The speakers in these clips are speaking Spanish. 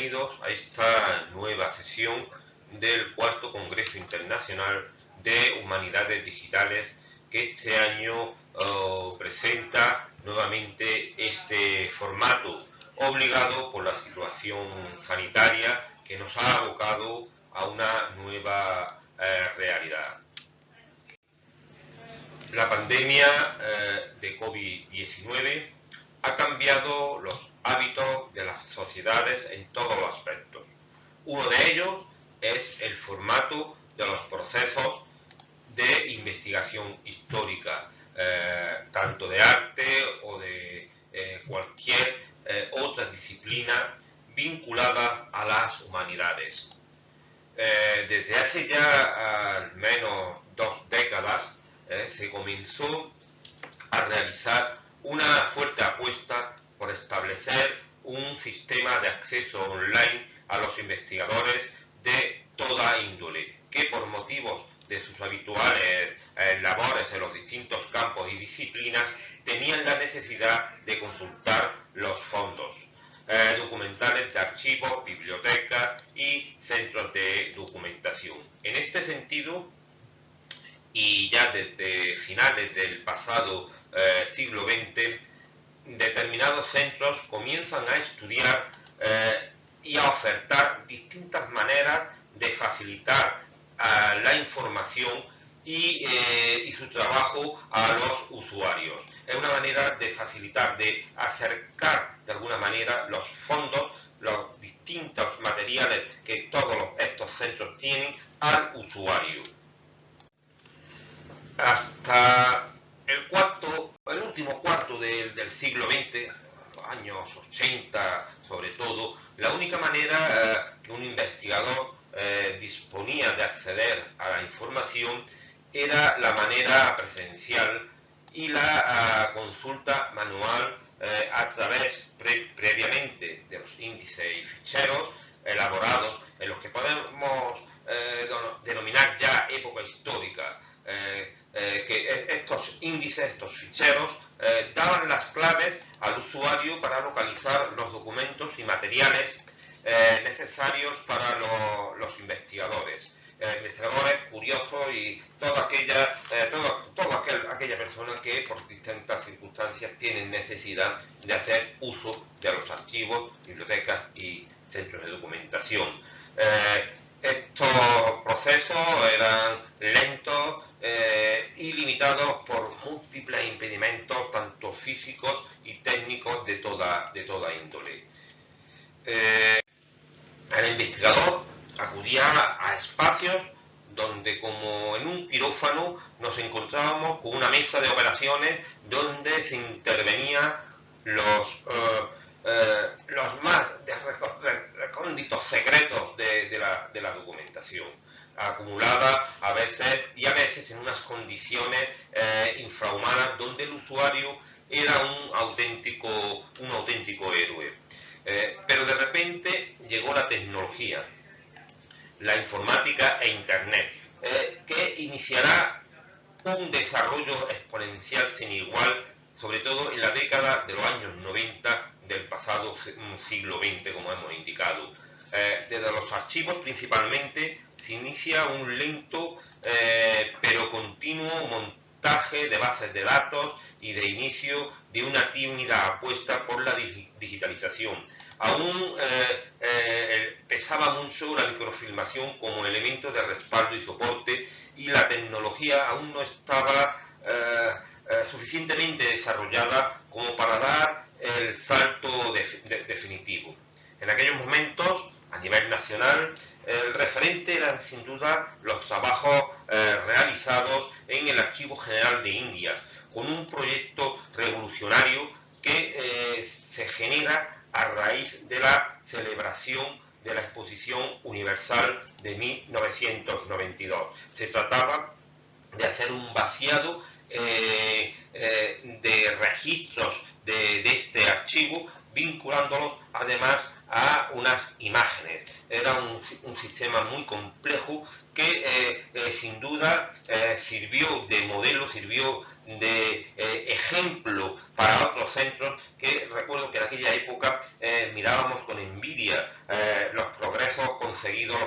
bienvenidos a esta nueva sesión del cuarto Congreso Internacional de Humanidades Digitales que este año presenta nuevamente este formato obligado por la situación sanitaria que nos ha abocado a una nueva realidad. La pandemia de COVID-19 ha cambiado los hábitos de las sociedades en todos los aspectos. Uno de ellos es el formato de los procesos de investigación histórica, tanto de arte o de cualquier otra disciplina vinculada a las humanidades. Desde hace ya al menos 2 décadas se comenzó a realizar una fuerte apuesta por establecer un sistema de acceso online a los investigadores de toda índole, que por motivos de sus habituales labores en los distintos campos y disciplinas tenían la necesidad de consultar los fondos documentales de archivos, bibliotecas y centros de documentación. En este sentido, y ya desde finales del pasado siglo XX, determinados centros comienzan a estudiar y a ofertar distintas maneras de facilitar la información y su trabajo a los usuarios. Es una manera de facilitar, de acercar de alguna manera los fondos, los distintos materiales que todos estos centros tienen al usuario. Hasta el último cuarto del siglo XX, los años 80 sobre todo, la única manera que un investigador disponía de acceder a la información era la manera presencial y la consulta manual a través previamente de los índices y ficheros elaborados en los que podemos denominar ya época histórica. Que estos índices, estos ficheros, daban las claves al usuario para localizar los documentos y materiales necesarios para los investigadores. Investigadores curiosos y toda aquella persona que por distintas circunstancias tienen necesidad de hacer uso de los archivos, bibliotecas y centros de documentación. Estos procesos eran lentos y limitados por múltiples impedimentos, tanto físicos y técnicos de toda índole. El investigador acudía a espacios donde, como en un quirófano, nos encontrábamos con una mesa de operaciones donde se intervenía los más recónditos secretos de la documentación, acumulada a veces en unas condiciones infrahumanas donde el usuario era un auténtico héroe. Pero de repente llegó la tecnología, la informática e Internet, que iniciará un desarrollo exponencial sin igual, sobre todo en la década de los años 90 del pasado siglo XX, como hemos indicado. Desde los archivos principalmente se inicia un lento pero continuo montaje de bases de datos y de inicio de una tímida apuesta por la digitalización. Aún pesaba mucho la microfilmación como elemento de respaldo y soporte, y la tecnología aún no estaba suficientemente desarrollada como para dar el salto definitivo. En aquellos momentos, a nivel nacional, el referente era sin duda los trabajos realizados en el Archivo General de Indias, con un proyecto revolucionario que se genera a raíz de la celebración de la Exposición Universal de 1992. Se trataba de hacer un vaciado de registros de este archivo, vinculándolos además a unas imágenes. Era un sistema muy complejo que sin duda sirvió de modelo, sirvió de ejemplo para otros centros que recuerdo que en aquella época mirábamos con envidia conseguido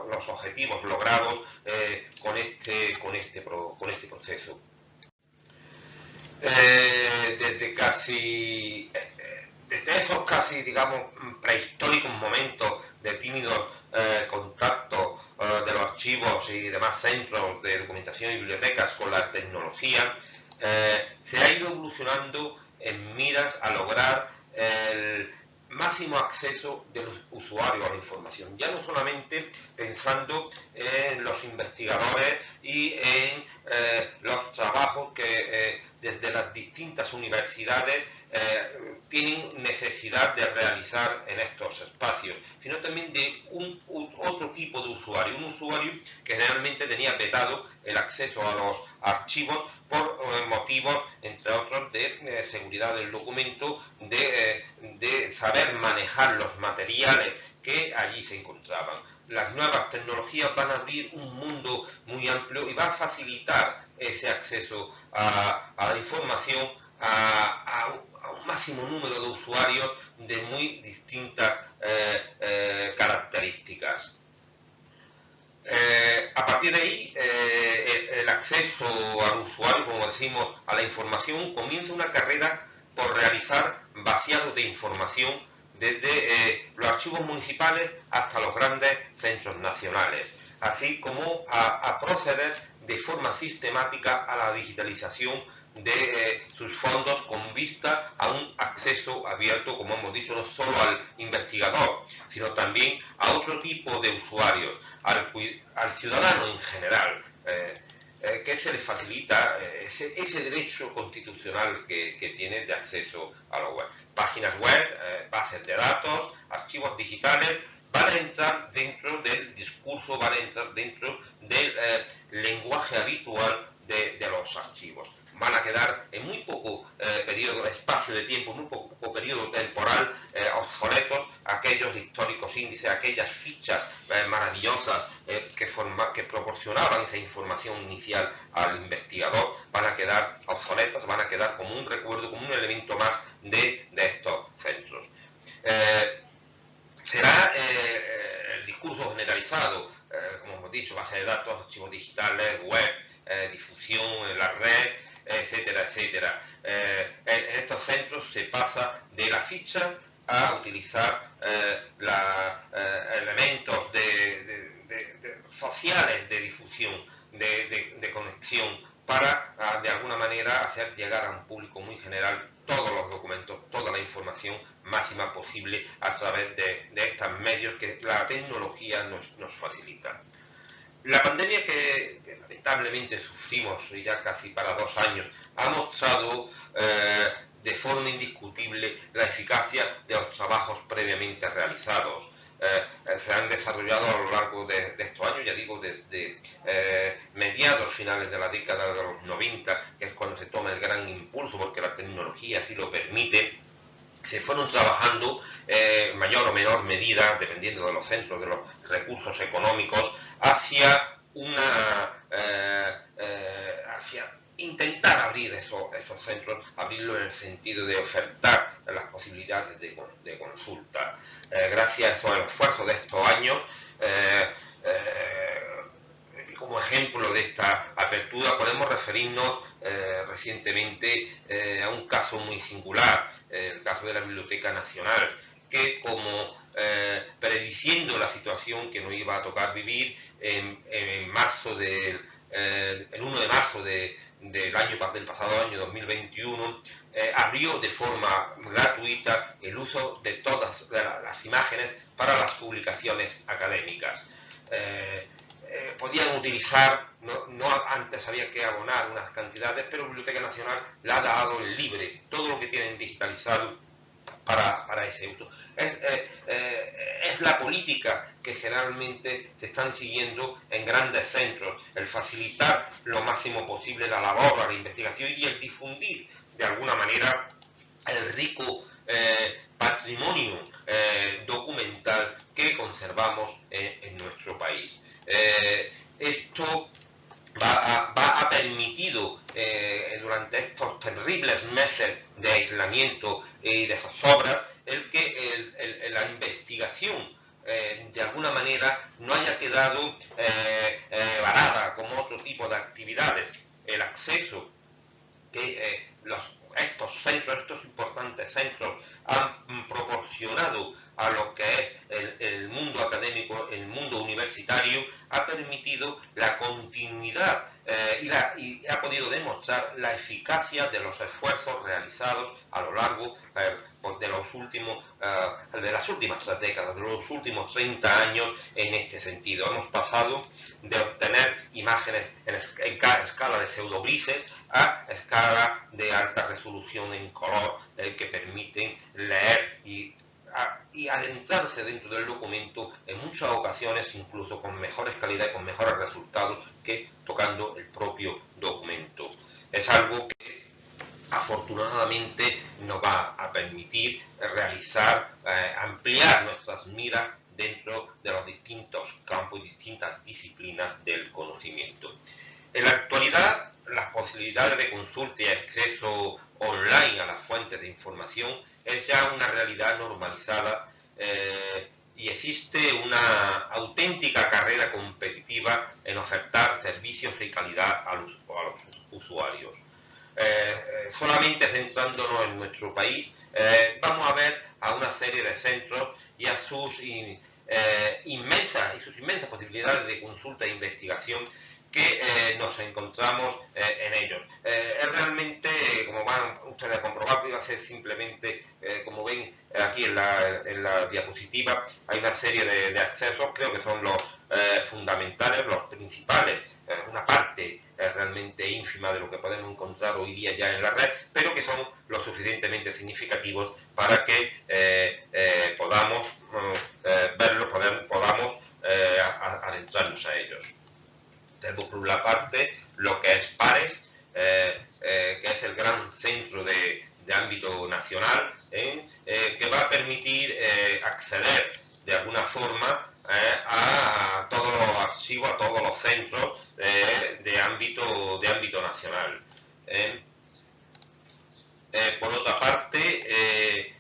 los objetivos logrados con este proceso. Desde esos casi, digamos, prehistóricos momentos de tímidos contactos de los archivos y demás centros de documentación y bibliotecas con la tecnología, se ha ido evolucionando en miras a lograr el máximo acceso de los usuarios a la información, ya no solamente pensando en los investigadores y en los trabajos que desde las distintas universidades tienen necesidad de realizar en estos espacios, sino también de otro tipo de usuario, un usuario que generalmente tenía vetado el acceso a los archivos por motivos, entre otros, de seguridad del documento, de saber manejar los materiales que allí se encontraban. Las nuevas tecnologías van a abrir un mundo muy amplio y va a facilitar ese acceso a la información a un máximo número de usuarios de muy distintas características. A partir de ahí, el acceso al usuario, como decimos, a la información, comienza una carrera por realizar vaciados de información desde los archivos municipales hasta los grandes centros nacionales, así como a proceder de forma sistemática a la digitalización de sus fondos con vista a un acceso abierto, como hemos dicho, no solo al investigador, sino también a otro tipo de usuarios, al ciudadano en general, que se le facilita ese derecho constitucional que tiene de acceso a la web. Páginas web, bases de datos, archivos digitales, van a entrar dentro del discurso, van a entrar dentro del lenguaje habitual de los archivos. Van a quedar en muy poco espacio de tiempo, muy poco periodo temporal, obsoletos aquellos históricos índices, aquellas fichas maravillosas que proporcionaban esa información inicial al investigador, van a quedar obsoletas, van a quedar como un recuerdo, como un elemento más de estos centros. Será el discurso generalizado, como hemos dicho, base de datos, archivos digitales, web, difusión en la red, etcétera, etcétera. En estos centros se pasa de la ficha a utilizar elementos sociales de difusión, de conexión, para de alguna manera hacer llegar a un público muy general todos los documentos, toda la información máxima posible a través de estos medios que la tecnología nos facilita. La pandemia que lamentablemente sufrimos ya casi para 2 años ha mostrado de forma indiscutible la eficacia de los trabajos previamente realizados. Se han desarrollado a lo largo de estos años, ya digo, desde mediados finales de la década de los 90, que es cuando se toma el gran impulso, porque la tecnología así lo permite. Se fueron trabajando en mayor o menor medida, dependiendo de los centros, de los recursos económicos, hacia intentar abrir esos centros, abrirlo en el sentido de ofertar las posibilidades de consulta. Gracias a los esfuerzos de estos años, como ejemplo de esta apertura podemos referirnos recientemente a un caso muy singular, el caso de la Biblioteca Nacional, que como prediciendo la situación que nos iba a tocar vivir el 1 de marzo del pasado año 2021, abrió de forma gratuita el uso de todas las imágenes para las publicaciones académicas. Podían utilizar, antes había que abonar unas cantidades, pero la Biblioteca Nacional le ha dado el libre, todo lo que tienen digitalizado para ese uso. Es la política que generalmente se están siguiendo en grandes centros, el facilitar lo máximo posible la labor, la investigación y el difundir de alguna manera el rico patrimonio documental que conservamos en nuestro país. Esto ha permitido durante estos terribles meses de aislamiento y de zozobra el que la investigación de alguna manera no haya quedado varada como otro tipo de actividades. El acceso que estos importantes centros han proporcionado a lo que es el mundo académico, el mundo universitario, ha permitido la continuidad y ha podido demostrar la eficacia de los esfuerzos realizados a lo largo de las últimas 3 décadas, de los últimos 30 años en este sentido. Hemos pasado de obtener imágenes en escala de pseudobrises a escala de alta resolución en color que permiten leer y adentrarse dentro del documento en muchas ocasiones incluso con mejores calidades, con mejores resultados que tocando el propio documento. Es algo que afortunadamente nos va a permitir realizar, ampliar nuestras miras dentro de los distintos campos y distintas disciplinas del conocimiento. En la actualidad, las posibilidades de consulta y acceso online a las fuentes de información es ya una realidad normalizada y existe una auténtica carrera competitiva en ofertar servicios de calidad a los usuarios. Solamente centrándonos en nuestro país, vamos a ver a una serie de centros y a sus inmensas posibilidades de consulta e investigación que nos encontramos en ellos. Es realmente, como van ustedes a comprobar, iba a ser simplemente, como ven aquí en la diapositiva, hay una serie de accesos, creo que son los fundamentales, los principales, una parte realmente ínfima de lo que podemos encontrar hoy día ya en la red, pero que son lo suficientemente significativos para que podamos verlos, podamos adentrarnos a ellos. Tenemos por una parte lo que es PARES, que es el gran centro de ámbito nacional, que va a permitir acceder de alguna forma a todos los archivos, a todos los centros de ámbito nacional. Por otra parte,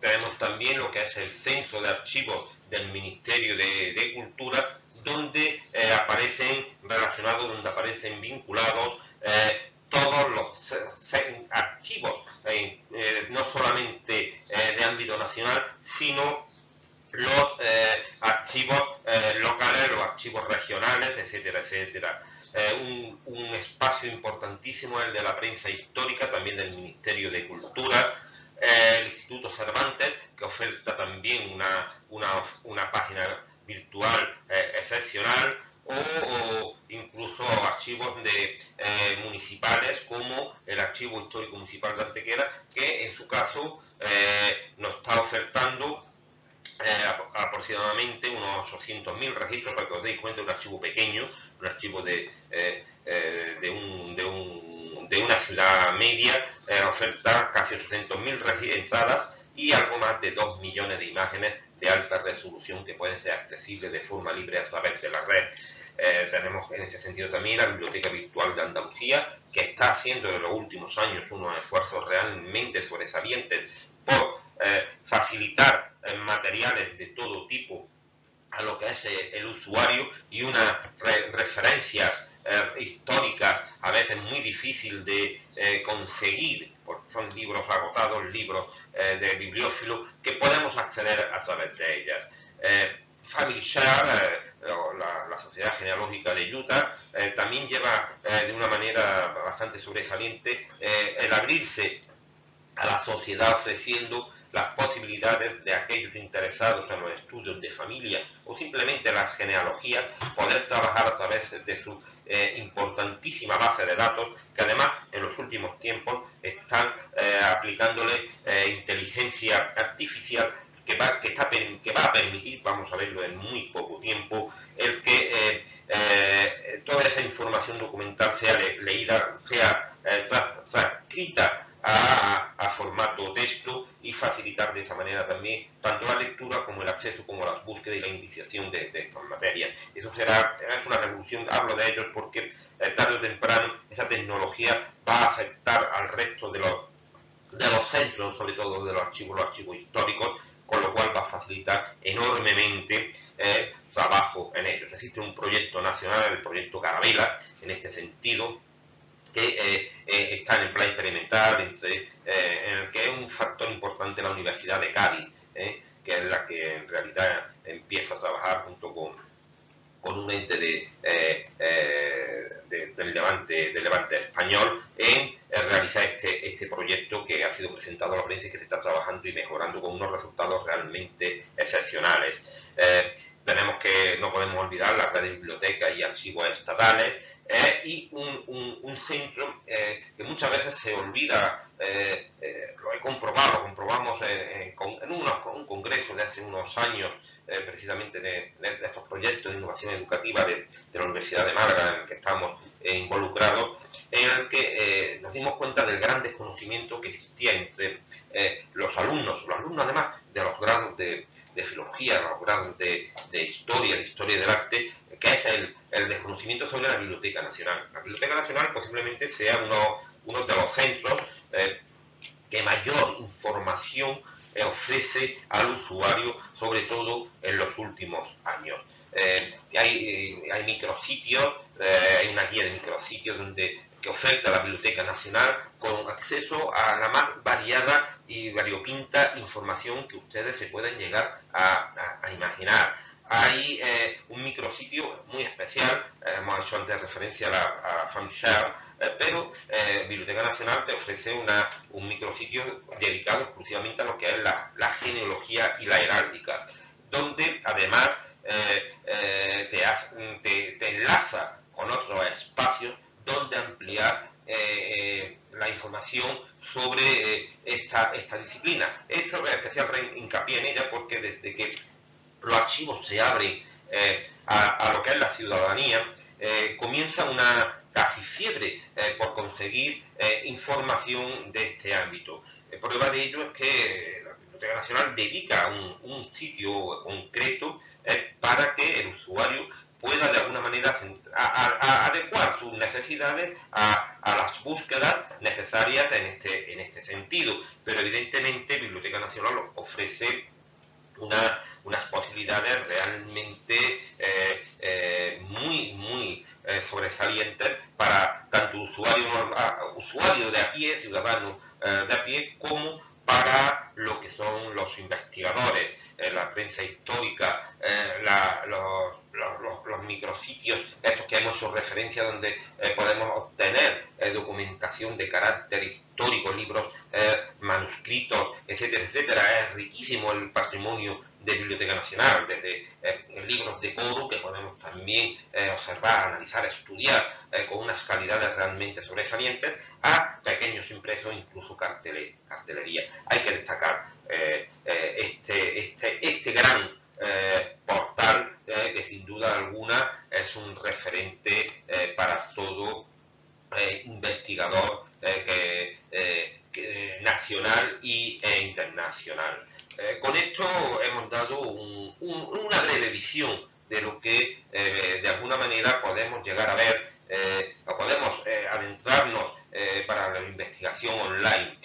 tenemos también lo que es el censo de archivos del Ministerio de Cultura, donde aparecen relacionados, donde aparecen vinculados todos los archivos, no solamente de ámbito nacional, sino los archivos locales, los archivos regionales, etcétera, etcétera. Un espacio importantísimo es el de la prensa histórica, también del Ministerio de Cultura, el Instituto Cervantes, que oferta también una página virtual excepcional, o incluso archivos municipales como el Archivo Histórico Municipal de Antequera, que en su caso nos está ofertando aproximadamente unos 800.000 registros, para que os deis cuenta, un archivo pequeño, un archivo de una ciudad media, oferta casi 800.000 entradas y algo más de 2 millones de imágenes de alta resolución que pueden ser accesibles de forma libre a través de la red. Tenemos en este sentido también la Biblioteca Virtual de Andalucía, que está haciendo en los últimos años unos esfuerzos realmente sobresalientes por facilitar materiales de todo tipo a lo que es el usuario, y unas referencias históricas a veces muy difícil de conseguir, porque son libros agotados, libros de bibliófilos, que podemos acceder a través de ellas. FamilyShare, la Sociedad Genealógica de Utah, también lleva de una manera bastante sobresaliente el abrirse a la sociedad, ofreciendo las posibilidades de aquellos interesados en los estudios de familia o simplemente las genealogías, poder trabajar a través de su importantísima base de datos, que además en los últimos tiempos están aplicándole inteligencia artificial que va a permitir, vamos a verlo en muy poco tiempo, el que toda esa información documental sea leída, sea transcrita a formato texto, y facilitar de esa manera también tanto la lectura como el acceso, como la búsqueda y la indiciación de estas materias. Eso es una revolución. Hablo de ello porque tarde o temprano esa tecnología va a afectar al resto de los centros, sobre todo de los archivos históricos, con lo cual va a facilitar enormemente trabajo en ellos. Existe un proyecto nacional, el proyecto Carabela, en este sentido, que está en el plan experimental, en el que es un factor importante la Universidad de Cádiz, que es la que en realidad empieza a trabajar junto con un ente del Levante español en realizar este proyecto que ha sido presentado a la prensa y que se está trabajando y mejorando con unos resultados realmente excepcionales. No podemos olvidar la red de bibliotecas y archivos estatales y un centro que muchas veces se olvida, lo he comprobado, lo comprobamos en un congreso de hace unos años, precisamente de estos proyectos de innovación educativa de la Universidad de Málaga en el que estamos involucrados, en el que nos dimos cuenta del gran desconocimiento que existía entre los alumnos además de los grados de filología, los grados de historia del arte, que es el desconocimiento sobre la Biblioteca Nacional. La Biblioteca Nacional posiblemente sea uno de los centros que mayor información ofrece al usuario, sobre todo en los últimos años. Hay micrositios, hay una guía de micrositios que oferta la Biblioteca Nacional con acceso a la más variada y variopinta información que ustedes se pueden llegar a imaginar. Hay un micrositio muy especial, hemos hecho antes referencia a Fanshare, pero Biblioteca Nacional te ofrece un micrositio dedicado exclusivamente a lo que es la genealogía y la heráldica, donde además te enlaza con otros espacios donde ampliar la información sobre esta disciplina. He hecho especial hincapié en ella porque desde que los archivos se abren a lo que es la ciudadanía, comienza una casi fiebre por conseguir información de este ámbito. Prueba de ello es que la Biblioteca Nacional dedica un sitio concreto para que el usuario pueda de alguna manera adecuar sus necesidades a las búsquedas necesarias en este sentido. Pero evidentemente Biblioteca Nacional ofrece unas posibilidades realmente muy sobresalientes para tanto usuario de a pie, ciudadano de a pie, como para lo que son los investigadores, la prensa histórica, los micrositios, estos que hemos hecho referencia, donde podemos obtener documentación de carácter histórico, libros, manuscritos, etcétera, etcétera. Es riquísimo el patrimonio de Biblioteca Nacional, desde libros de coro que podemos también observar, analizar, estudiar con unas calidades realmente sobresalientes, a pequeños impresos, incluso cartelería. Hay que destacar este gran portal que sin duda alguna es un referente para todo investigador nacional e internacional. Con esto hemos dado una breve visión de lo que de alguna manera podemos llegar a ver o podemos adentrarnos para la investigación online.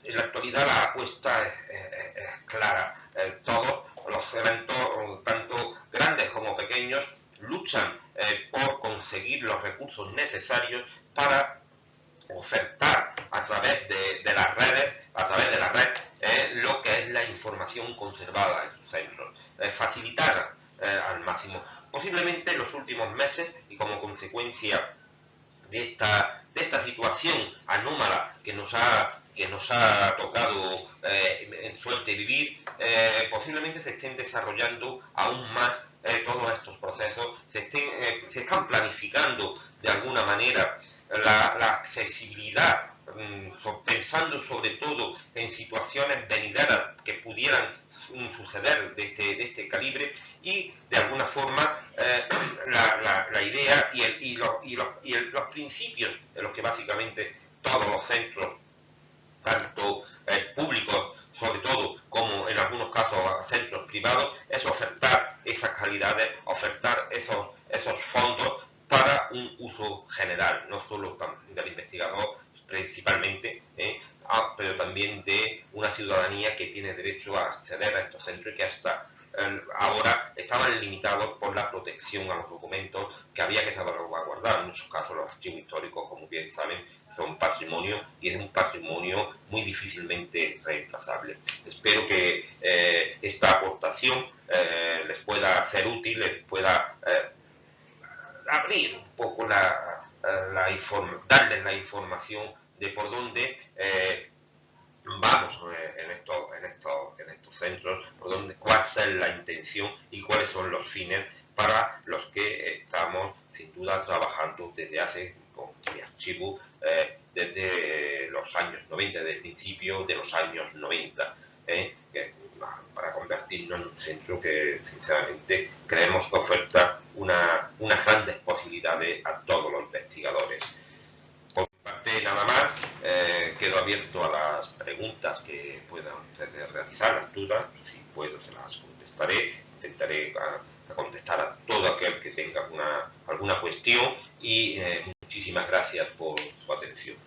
En la actualidad la apuesta es clara. Todos los eventos, tanto grandes como pequeños, luchan por conseguir los recursos necesarios para ofertar a través de las redes, a través de la red, lo que es la información conservada en sus centros, facilitar al máximo. Posiblemente en los últimos meses, y como consecuencia de esta situación anómala que nos ha tocado en suerte vivir, posiblemente se estén desarrollando aún más todos estos procesos, se están planificando de alguna manera la accesibilidad, pensando sobre todo en situaciones venideras que pudieran suceder de este calibre, y de alguna forma la idea y los principios en los que básicamente todos los centros, tanto públicos sobre todo, como en algunos casos centros privados, es ofertar esas calidades, ofertar esos fondos para un uso general, no solo del investigador principalmente, pero también de una ciudadanía que tiene derecho a acceder a estos centros y que hasta ahora estaban limitados por la protección a los documentos que había que salvaguardar. En muchos casos los archivos históricos, como bien saben, son patrimonio y es un patrimonio muy difícilmente reemplazable. Espero que esta aportación les pueda ser útil, les pueda abrir un poco darles la información de por dónde vamos en estos centros, cuál es la intención y cuáles son los fines para los que estamos sin duda trabajando desde hace, con mi archivo, desde los años 90, desde el principio de los años 90, para convertirnos en un centro que sinceramente creemos que oferta unas grandes posibilidades a todos los investigadores. Por mi parte nada más, quedo abierto a las preguntas que puedan ustedes realizar, las dudas, si puedo se las contestaré, intentaré contestar a todo aquel que tenga alguna cuestión y muchísimas gracias por su atención.